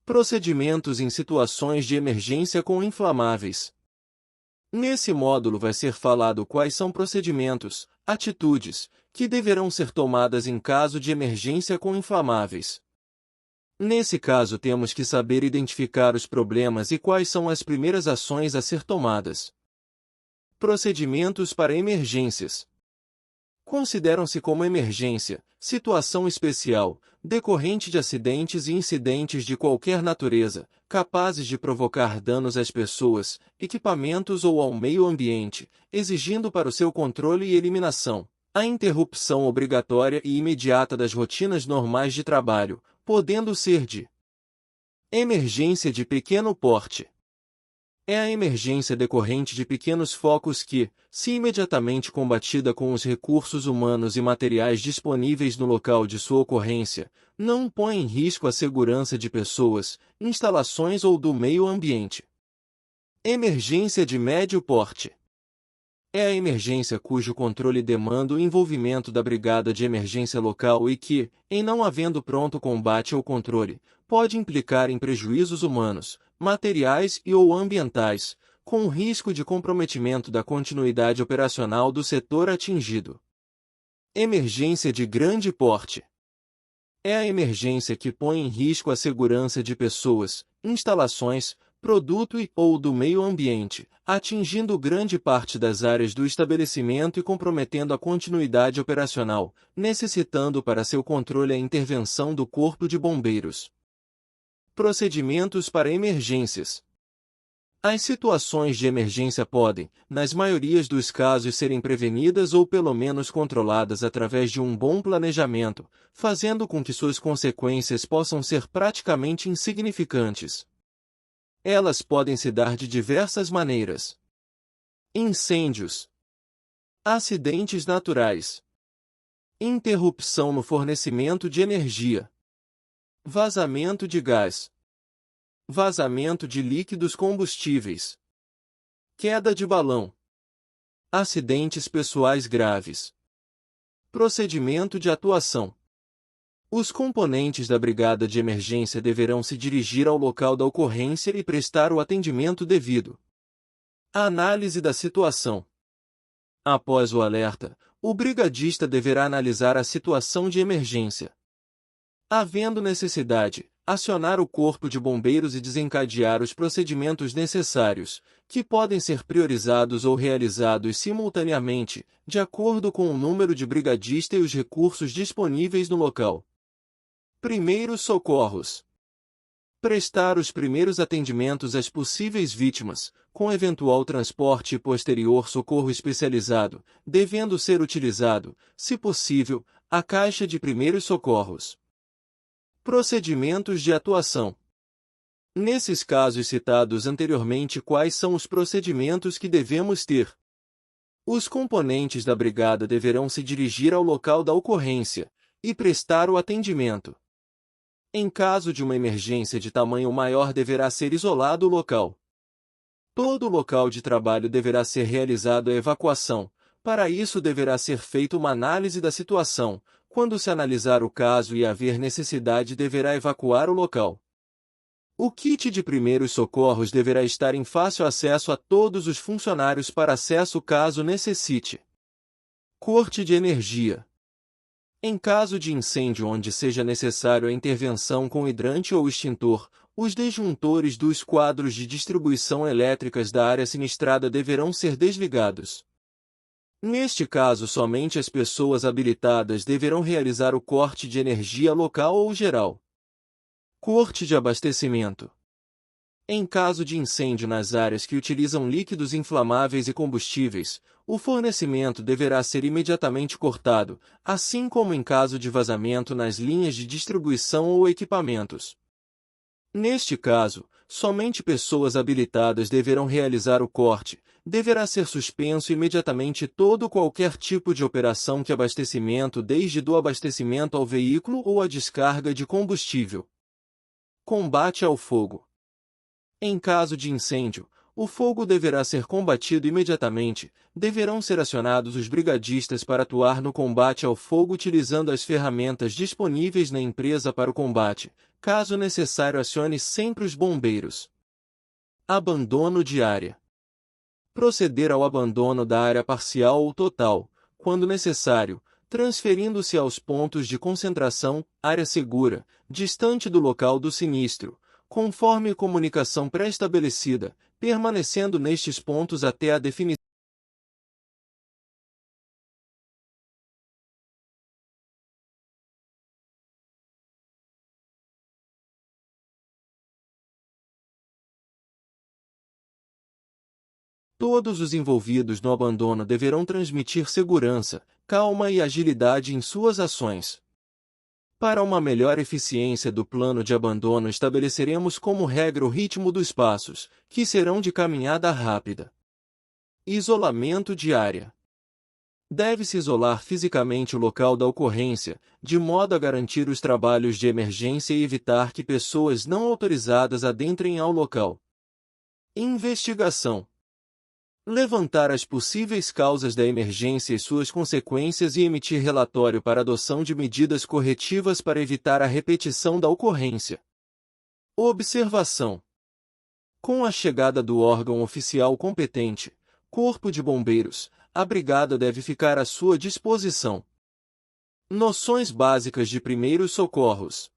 Procedimentos em situações de emergência com inflamáveis. Nesse módulo vai ser falado quais são procedimentos, atitudes, que deverão ser tomadas em caso de emergência com inflamáveis. Nesse caso temos que saber identificar os problemas e quais são as primeiras ações a ser tomadas. Procedimentos para emergências. Consideram-se como emergência, situação especial, decorrente de acidentes e incidentes de qualquer natureza, capazes de provocar danos às pessoas, equipamentos ou ao meio ambiente, exigindo para o seu controle e eliminação a interrupção obrigatória e imediata das rotinas normais de trabalho, podendo ser de emergência de pequeno porte. É a emergência decorrente de pequenos focos que, se imediatamente combatida com os recursos humanos e materiais disponíveis no local de sua ocorrência, não põe em risco a segurança de pessoas, instalações ou do meio ambiente. Emergência de médio porte. É a emergência cujo controle demanda o envolvimento da brigada de emergência local e que, em não havendo pronto combate ou controle, pode implicar em prejuízos humanos, materiais e ou ambientais, com o risco de comprometimento da continuidade operacional do setor atingido. Emergência de grande porte. É a emergência que põe em risco a segurança de pessoas, instalações, produto e ou do meio ambiente, atingindo grande parte das áreas do estabelecimento e comprometendo a continuidade operacional, necessitando para seu controle a intervenção do Corpo de Bombeiros. Procedimentos para emergências. As situações de emergência podem, nas maiorias dos casos, serem prevenidas ou pelo menos controladas através de um bom planejamento, fazendo com que suas consequências possam ser praticamente insignificantes. Elas podem se dar de diversas maneiras: incêndios, acidentes naturais, interrupção no fornecimento de energia, vazamento de gás, vazamento de líquidos combustíveis, queda de balão, acidentes pessoais graves. Procedimento de atuação. Os componentes da brigada de emergência deverão se dirigir ao local da ocorrência e prestar o atendimento devido. A análise da situação. Após o alerta, o brigadista deverá analisar a situação de emergência. Havendo necessidade, acionar o Corpo de Bombeiros e desencadear os procedimentos necessários, que podem ser priorizados ou realizados simultaneamente, de acordo com o número de brigadista e os recursos disponíveis no local. Primeiros socorros. Prestar os primeiros atendimentos às possíveis vítimas, com eventual transporte e posterior socorro especializado, devendo ser utilizado, se possível, a caixa de primeiros socorros. Procedimentos de atuação. Nesses casos citados anteriormente, quais são os procedimentos que devemos ter? Os componentes da brigada deverão se dirigir ao local da ocorrência e prestar o atendimento. Em caso de uma emergência de tamanho maior, deverá ser isolado o local. Todo o local de trabalho deverá ser realizado a evacuação. Para isso deverá ser feita uma análise da situação. Quando se analisar o caso e haver necessidade, deverá evacuar o local. O kit de primeiros socorros deverá estar em fácil acesso a todos os funcionários para acesso caso necessite. Corte de energia. Em caso de incêndio onde seja necessário a intervenção com hidrante ou extintor, os disjuntores dos quadros de distribuição elétricas da área sinistrada deverão ser desligados. Neste caso, somente as pessoas habilitadas deverão realizar o corte de energia local ou geral. Corte de abastecimento. Em caso de incêndio nas áreas que utilizam líquidos inflamáveis e combustíveis, o fornecimento deverá ser imediatamente cortado, assim como em caso de vazamento nas linhas de distribuição ou equipamentos. Neste caso, somente pessoas habilitadas deverão realizar o corte. Deverá ser suspenso imediatamente qualquer tipo de operação de abastecimento, desde do abastecimento ao veículo ou a descarga de combustível. Combate ao fogo. Em caso de incêndio, O fogo deverá ser combatido imediatamente. Deverão ser acionados os brigadistas para atuar no combate ao fogo utilizando as ferramentas disponíveis na empresa para o combate. Caso necessário, acione sempre os bombeiros. Abandono de área. Proceder ao abandono da área parcial ou total, quando necessário, transferindo-se aos pontos de concentração, área segura, distante do local do sinistro, conforme comunicação pré-estabelecida, permanecendo nestes pontos até a definição. Todos os envolvidos no abandono deverão transmitir segurança, calma e agilidade em suas ações. Para uma melhor eficiência do plano de abandono, estabeleceremos como regra o ritmo dos passos, que serão de caminhada rápida. Isolamento de área. Deve-se isolar fisicamente o local da ocorrência, de modo a garantir os trabalhos de emergência e evitar que pessoas não autorizadas adentrem ao local. Investigação. Levantar as possíveis causas da emergência e suas consequências e emitir relatório para adoção de medidas corretivas para evitar a repetição da ocorrência. Observação. Com a chegada do órgão oficial competente, Corpo de Bombeiros, a brigada deve ficar à sua disposição. Noções básicas de primeiros socorros.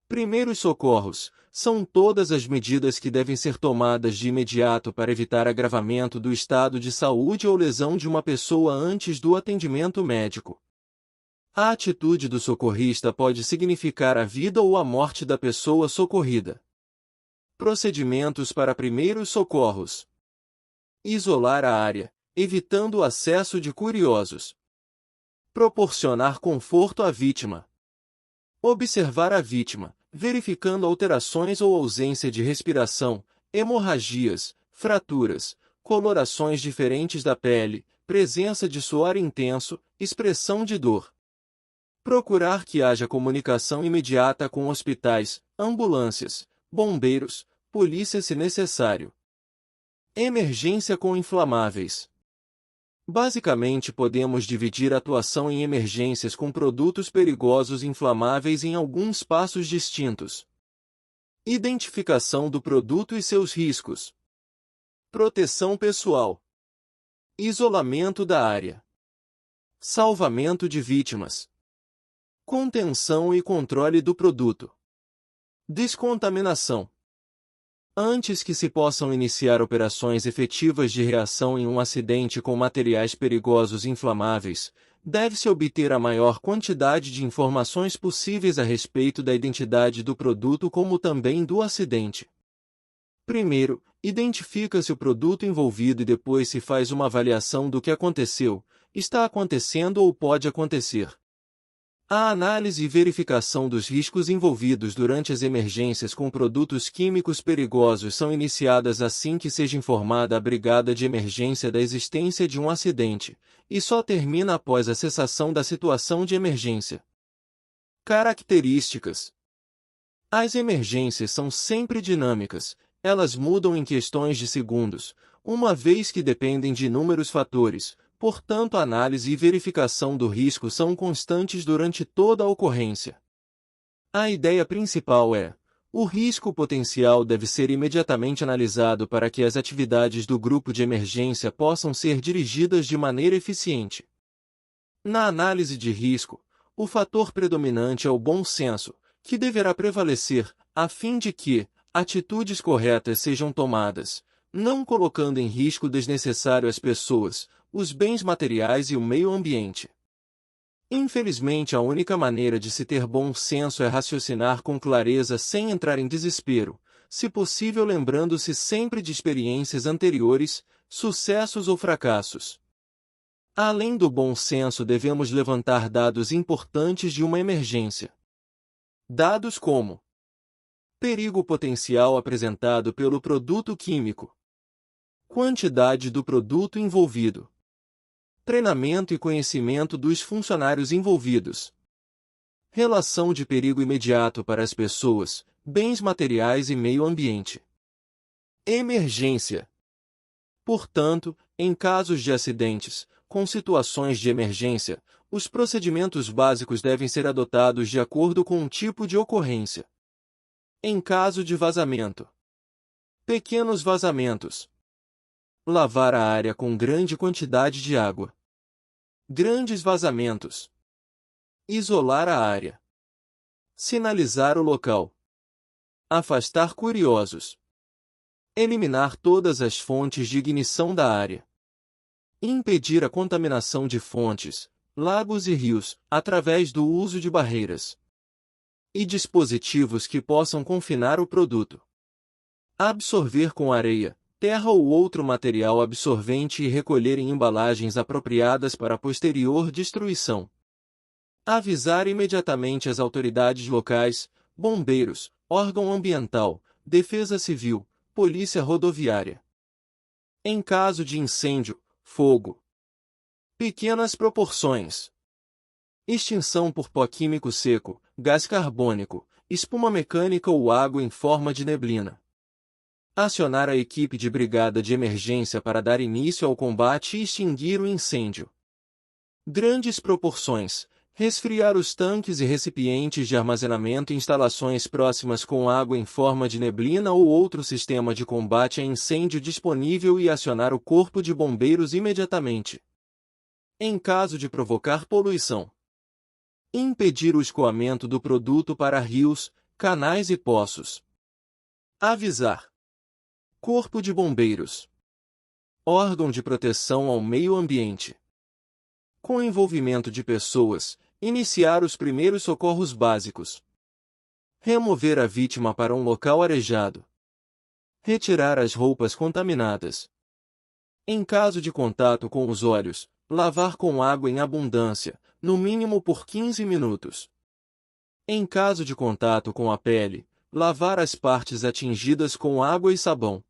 Primeiros socorros são todas as medidas que devem ser tomadas de imediato para evitar agravamento do estado de saúde ou lesão de uma pessoa antes do atendimento médico. A atitude do socorrista pode significar a vida ou a morte da pessoa socorrida. Procedimentos para primeiros socorros. Isolar a área, evitando o acesso de curiosos. Proporcionar conforto à vítima. Observar a vítima, verificando alterações ou ausência de respiração, hemorragias, fraturas, colorações diferentes da pele, presença de suor intenso, expressão de dor. Procurar que haja comunicação imediata com hospitais, ambulâncias, bombeiros, polícia se necessário. Emergência com inflamáveis. Basicamente, podemos dividir a atuação em emergências com produtos perigosos inflamáveis em alguns passos distintos. Identificação do produto e seus riscos. Proteção pessoal. Isolamento da área. Salvamento de vítimas. Contenção e controle do produto. Descontaminação. Antes que se possam iniciar operações efetivas de reação em um acidente com materiais perigosos inflamáveis, deve-se obter a maior quantidade de informações possíveis a respeito da identidade do produto como também do acidente. Primeiro, identifica-se o produto envolvido e depois se faz uma avaliação do que aconteceu, está acontecendo ou pode acontecer. A análise e verificação dos riscos envolvidos durante as emergências com produtos químicos perigosos são iniciadas assim que seja informada a brigada de emergência da existência de um acidente, e só termina após a cessação da situação de emergência. Características. As emergências são sempre dinâmicas, elas mudam em questões de segundos, uma vez que dependem de inúmeros fatores. Portanto, a análise e verificação do risco são constantes durante toda a ocorrência. A ideia principal é: o risco potencial deve ser imediatamente analisado para que as atividades do grupo de emergência possam ser dirigidas de maneira eficiente. Na análise de risco, o fator predominante é o bom senso, que deverá prevalecer, a fim de que atitudes corretas sejam tomadas, não colocando em risco desnecessário as pessoas, os bens materiais e o meio ambiente. Infelizmente, a única maneira de se ter bom senso é raciocinar com clareza sem entrar em desespero, se possível lembrando-se sempre de experiências anteriores, sucessos ou fracassos. Além do bom senso, devemos levantar dados importantes de uma emergência. Dados como: perigo potencial apresentado pelo produto químico, quantidade do produto envolvido, treinamento e conhecimento dos funcionários envolvidos, relação de perigo imediato para as pessoas, bens materiais e meio ambiente. Emergência. Portanto, em casos de acidentes, com situações de emergência, os procedimentos básicos devem ser adotados de acordo com o tipo de ocorrência. Em caso de vazamento. Pequenos vazamentos. Lavar a área com grande quantidade de água. Grandes vazamentos. Isolar a área. Sinalizar o local. Afastar curiosos. Eliminar todas as fontes de ignição da área. Impedir a contaminação de fontes, lagos e rios, através do uso de barreiras e dispositivos que possam confinar o produto. Absorver com areia, terra ou outro material absorvente e recolher em embalagens apropriadas para posterior destruição. Avisar imediatamente as autoridades locais, bombeiros, órgão ambiental, defesa civil, polícia rodoviária. Em caso de incêndio, fogo. Pequenas proporções. Extinção por pó químico seco, gás carbônico, espuma mecânica ou água em forma de neblina. Acionar a equipe de brigada de emergência para dar início ao combate e extinguir o incêndio. Grandes proporções. Resfriar os tanques e recipientes de armazenamento em instalações próximas com água em forma de neblina ou outro sistema de combate a incêndio disponível e acionar o corpo de bombeiros imediatamente. Em caso de provocar poluição. Impedir o escoamento do produto para rios, canais e poços. Avisar. Corpo de Bombeiros. Órgão de proteção ao meio ambiente. Com envolvimento de pessoas, iniciar os primeiros socorros básicos. Remover a vítima para um local arejado. Retirar as roupas contaminadas. Em caso de contato com os olhos, lavar com água em abundância, no mínimo por 15 minutos. Em caso de contato com a pele, lavar as partes atingidas com água e sabão.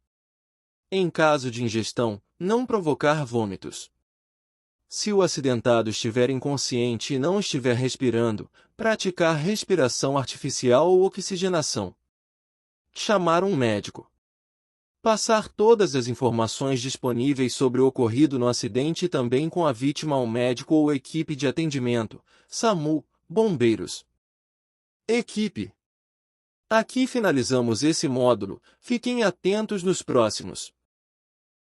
Em caso de ingestão, não provocar vômitos. Se o acidentado estiver inconsciente e não estiver respirando, praticar respiração artificial ou oxigenação. Chamar um médico. Passar todas as informações disponíveis sobre o ocorrido no acidente e também com a vítima ao médico ou equipe de atendimento, SAMU, bombeiros. Equipe. Aqui finalizamos esse módulo, fiquem atentos nos próximos.